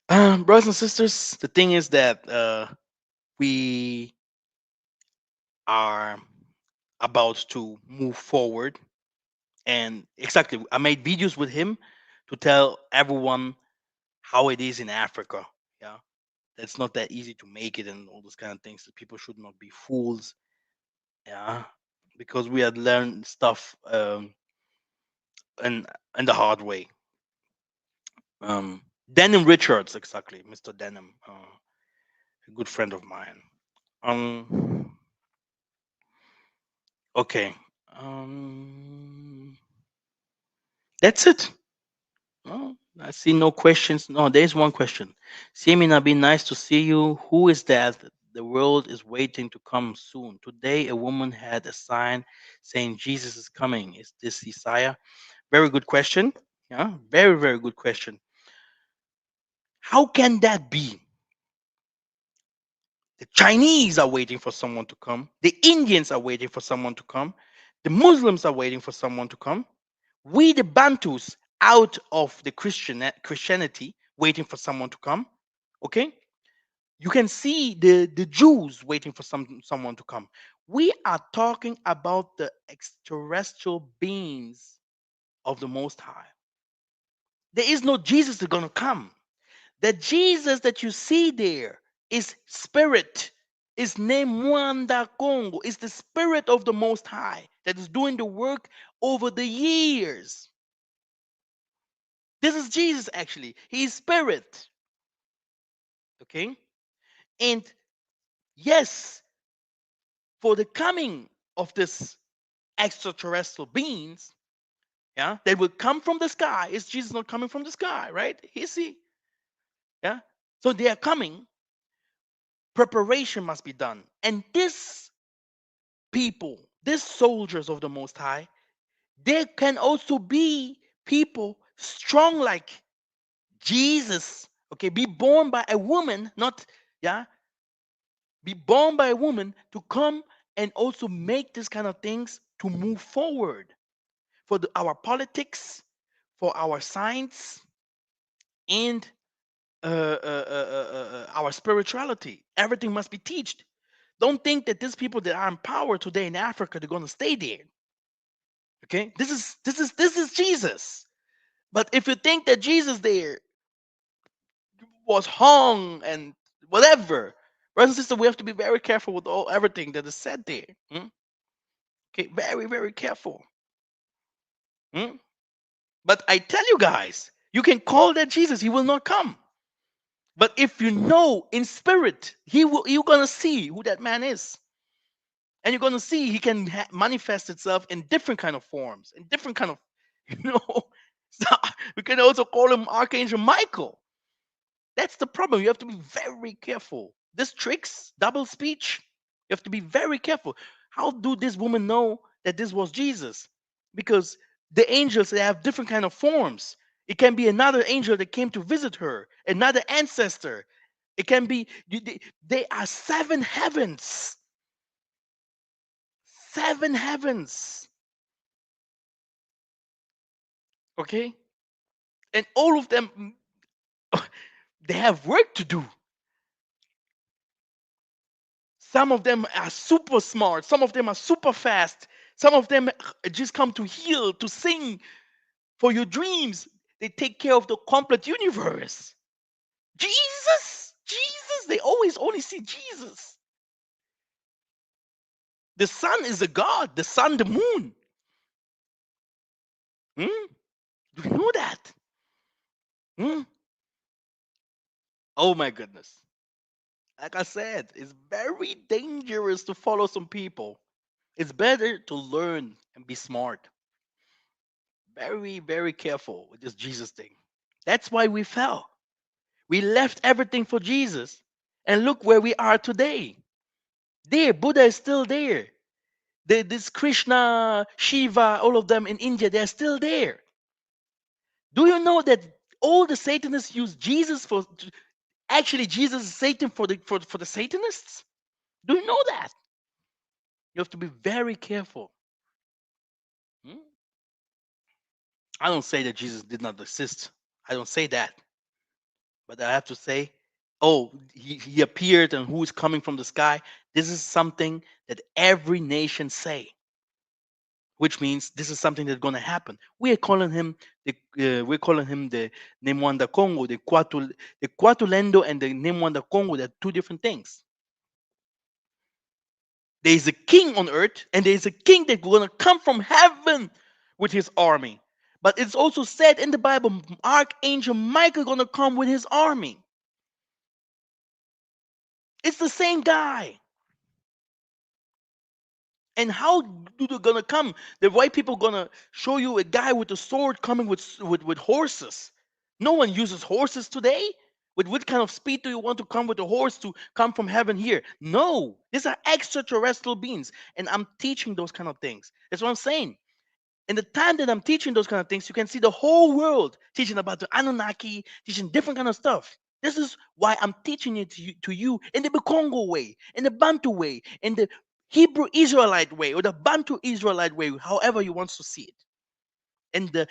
Speaker 1: brothers and sisters, the thing is that we are about to move forward, and exactly, I made videos with him to tell everyone how it is in Africa. Yeah, it's not that easy to make it and all those kind of things. That people should not be fools. Yeah, because we had learned stuff and the hard way. Denim Richards, exactly, Mr. Denim, a good friend of mine. Um, okay. Um, that's it. Oh, I see no questions. No, there's one question. Siemina, be nice to see you. Who is that? The world is waiting to come soon. Today, a woman had a sign saying Jesus is coming. Is this Isaiah? Very good question. Yeah, very, very good question. How can that be? The Chinese are waiting for someone to come. The Indians are waiting for someone to come. The Muslims are waiting for someone to come. We, the Bantus, out of the Christianity, waiting for someone to come. Okay, you can see the Jews waiting for someone to come. We are talking about the extraterrestrial beings of the Most High. There is no Jesus that's gonna come. The Jesus that you see there is spirit. Is Nemwanda Congo. Is the spirit of the Most High that is doing the work over the years. This is Jesus actually. He is spirit. Okay? And yes, for the coming of this extraterrestrial beings, yeah, they will come from the sky. Is Jesus not coming from the sky, right? Is he? Yeah. So they are coming. Preparation must be done. And this people, these soldiers of the Most High, they can also be people strong like Jesus. Okay, be born by a woman, not, yeah, be born by a woman to come and also make this kind of things to move forward for our politics, for our science, and our spirituality. Everything must be taught. Don't think that these people that are in power today in Africa they're going to stay there. Okay, this is Jesus. But if you think that Jesus there was hung and whatever, brothers and sisters, we have to be very careful with all everything that is said there. Okay, very very careful. Hmm? But I tell you guys, you can call that Jesus. He will not come. But if you know in spirit, he will. You're gonna see who that man is, and you're gonna see he can manifest itself in different kind of forms, in different kind of, you know. So we can also call him Archangel Michael. That's the problem. You have to be very careful. This tricks, double speech. You have to be very careful. How do this woman know that this was Jesus? Because the angels they have different kind of forms. It can be another angel that came to visit her, another ancestor. It can be they are seven heavens, seven heavens. Okay, and all of them they have work to do. Some of them are super smart. Some of them are super fast. Some of them just come to heal, to sing for your dreams. They take care of the complete universe. Jesus, Jesus. They always only see Jesus. The sun is a god. The sun, the moon. Hmm? Do you know that? Hmm? Oh my goodness. Like I said, it's very dangerous to follow some people. It's better to learn and be smart. Very, very careful with this Jesus thing. That's why we fell. We left everything for Jesus. And look where we are today. There, Buddha is still there. This Krishna, Shiva, all of them in India, they're still there. Do you know that all the Satanists use Jesus for actually Jesus is Satan for the Satanists? Do you know that? You have to be very careful. Hmm? I don't say that Jesus did not exist. I don't say that. But I have to say, oh, he appeared and who is coming from the sky. This is something that every nation say, which means this is something that's going to happen. We're calling him the Nemwanda Congo, the Quatulendo and the Nemwanda Congo. They're two different things. There is a king on earth, and there is a king that's going to come from heaven with his army. But it's also said in the Bible, Archangel Michael going to come with his army. It's the same guy. And how do they gonna come? The white people gonna show you a guy with a sword coming with horses. No one uses horses today. With what kind of speed do you want to come with a horse to come from heaven here? No, these are extraterrestrial beings, and I'm teaching those kind of things. That's what I'm saying. In the time that I'm teaching those kind of things, you can see the whole world teaching about the Anunnaki, teaching different kind of stuff. This is why I'm teaching it to you in the Congo way, in the Bantu way, in the Hebrew Israelite way, or the Bantu Israelite way, however you want to see it, in the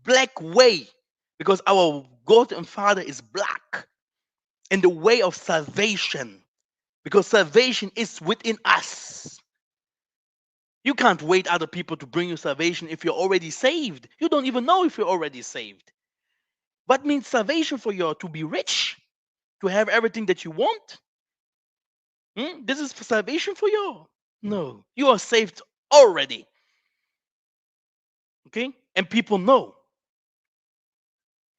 Speaker 1: black way, because our God and Father is black, in the way of salvation, because salvation is within us. You can't wait other people to bring you salvation if you're already saved. You don't even know if you're already saved. What means salvation for you? To be rich, to have everything that you want? This is for salvation for you? No, you are saved already. Okay, and people know.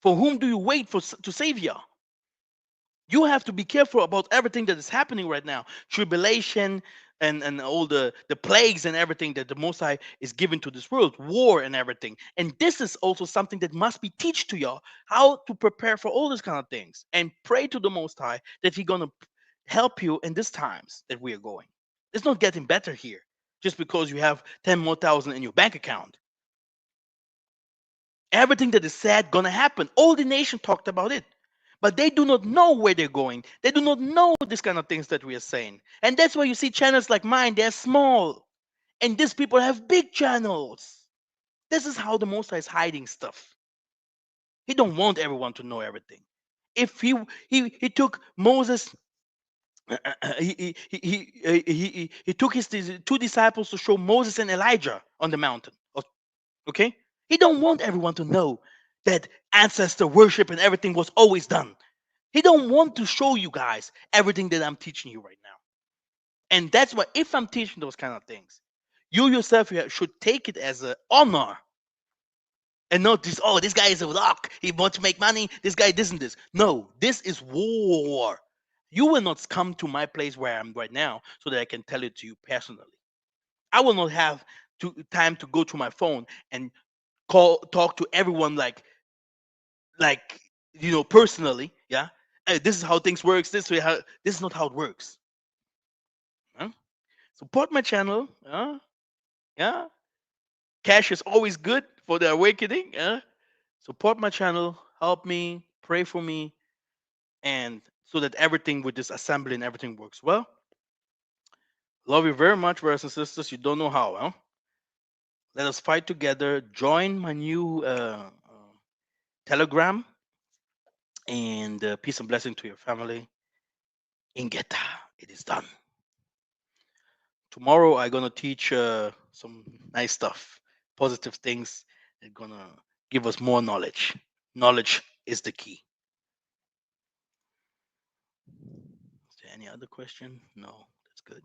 Speaker 1: For whom do you wait for to save you? You have to be careful about everything that is happening right now, tribulation, and all the plagues and everything that the Most High is giving to this world, war and everything. And this is also something that must be teach to y'all, how to prepare for all these kind of things, and pray to the Most High that He gonna help you in these times that we are going. It's not getting better here just because you have 10 more thousand in your bank account. Everything that is said gonna happen. All the nation talked about it. But they do not know where they're going. They do not know these kind of things that we are saying. And that's why you see channels like mine, they're small. And these people have big channels. This is how the Most High is hiding stuff. He don't want everyone to know everything. If he took Moses, he took his two disciples to show Moses and Elijah on the mountain. Okay? He don't want everyone to know that ancestor worship and everything was always done. He don't want to show you guys everything that I'm teaching you right now. And that's why if I'm teaching those kind of things, you yourself should take it as an honor and not this, oh, this guy is a rock. He wants to make money. This guy isn't this. No, this is war. You will not come to my place where I'm right now so that I can tell it to you personally. I will not have time to go to my phone and talk to everyone like personally. Yeah. This is how things works. This is not how it works. Huh? Support my channel. Yeah. Cash is always good for the awakening. Support my channel. Help me. Pray for me. And so that everything with this assembly and everything works well. Love you very much, brothers and sisters. You don't know how, huh? Let us fight together. Join my new Telegram. And peace and blessing to your family. Ingeta. It is done. Tomorrow I'm gonna teach some nice stuff, positive things that gonna give us more knowledge. Knowledge is the key. Is there any other question? No, that's good.